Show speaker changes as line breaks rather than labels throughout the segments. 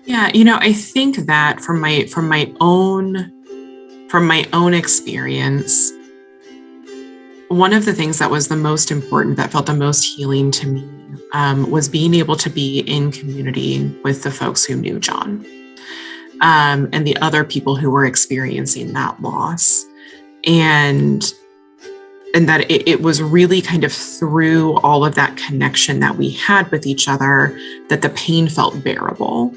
Yeah, I think that from my own experience, one of the things that was the most important, that felt the most healing to me, was being able to be in community with the folks who knew John, and the other people who were experiencing that loss. And that it was really kind of through all of that connection that we had with each other that the pain felt bearable.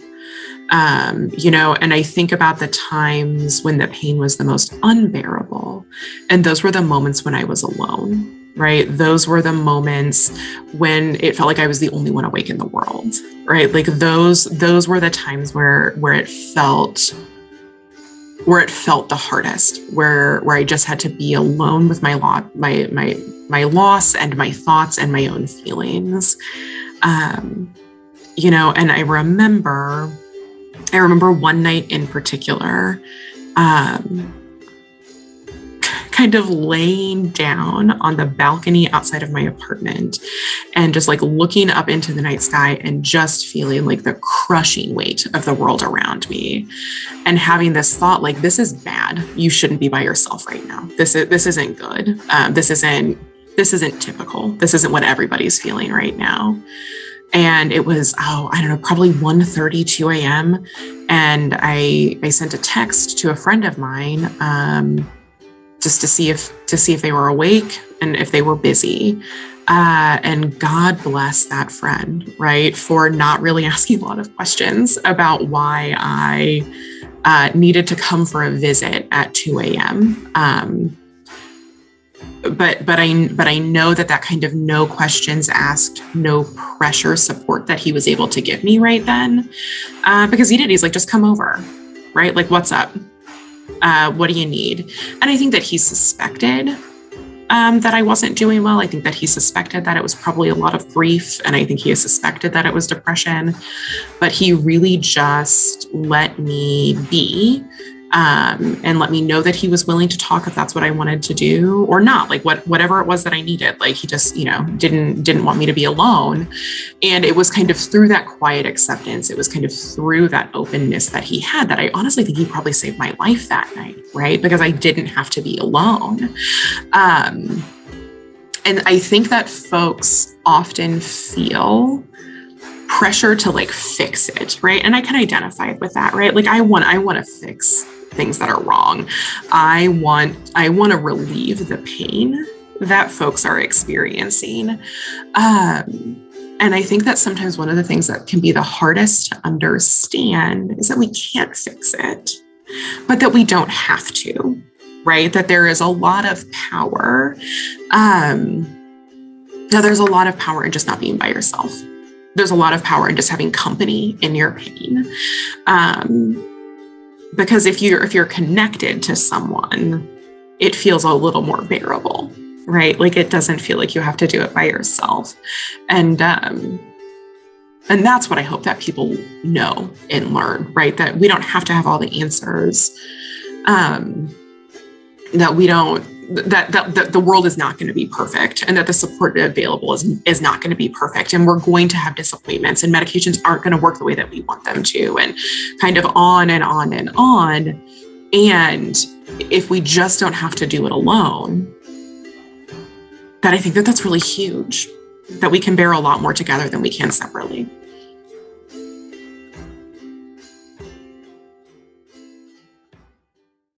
And I think about the times when the pain was the most unbearable. And those were the moments when I was alone, right? Those were the moments when it felt like I was the only one awake in the world, right? Like those were the times where it felt the hardest, where I just had to be alone with my loss and my thoughts and my own feelings. And I remember one night in particular, kind of laying down on the balcony outside of my apartment and just like looking up into the night sky and just feeling like the crushing weight of the world around me, and having this thought, like, this is bad. You shouldn't be by yourself right now. This isn't good. This isn't typical. This isn't what everybody's feeling right now. And it was, I don't know, probably 1:30, 2 a.m. And I sent a text to a friend of mine, just to see if they were awake and if they were busy. And God bless that friend, right, for not really asking a lot of questions about why I needed to come for a visit at 2 a.m. But I know that kind of no questions asked, no pressure support that he was able to give me right then, because he's like, just come over, right? Like, what's up? What do you need? And I think that he suspected that I wasn't doing well. I think that he suspected that it was probably a lot of grief, and I think he suspected that it was depression. But he really just let me be. And let me know that he was willing to talk if that's what I wanted to do or not, like whatever it was that I needed. Like he just, didn't want me to be alone. And it was kind of through that quiet acceptance. It was kind of through that openness that he had that I honestly think he probably saved my life that night, right? Because I didn't have to be alone. And I think that folks often feel pressure to like fix it, right? And I can identify with that, right? Like I want to fix things that are wrong. I want to relieve the pain that folks are experiencing. And I think that sometimes one of the things that can be the hardest to understand is that we can't fix it, but that we don't have to, right? That there is a lot of power. Now there's a lot of power in just not being by yourself. There's a lot of power in just having company in your pain. Because if you're connected to someone, it feels a little more bearable, right? Like it doesn't feel like you have to do it by yourself. And that's what I hope that people know and learn, right? That we don't have to have all the answers. That the world is not going to be perfect, and that the support available is not going to be perfect. And we're going to have disappointments, and medications aren't going to work the way that we want them to, and kind of on and on and on. And if we just don't have to do it alone, that I think that that's really huge, that we can bear a lot more together than we can separately.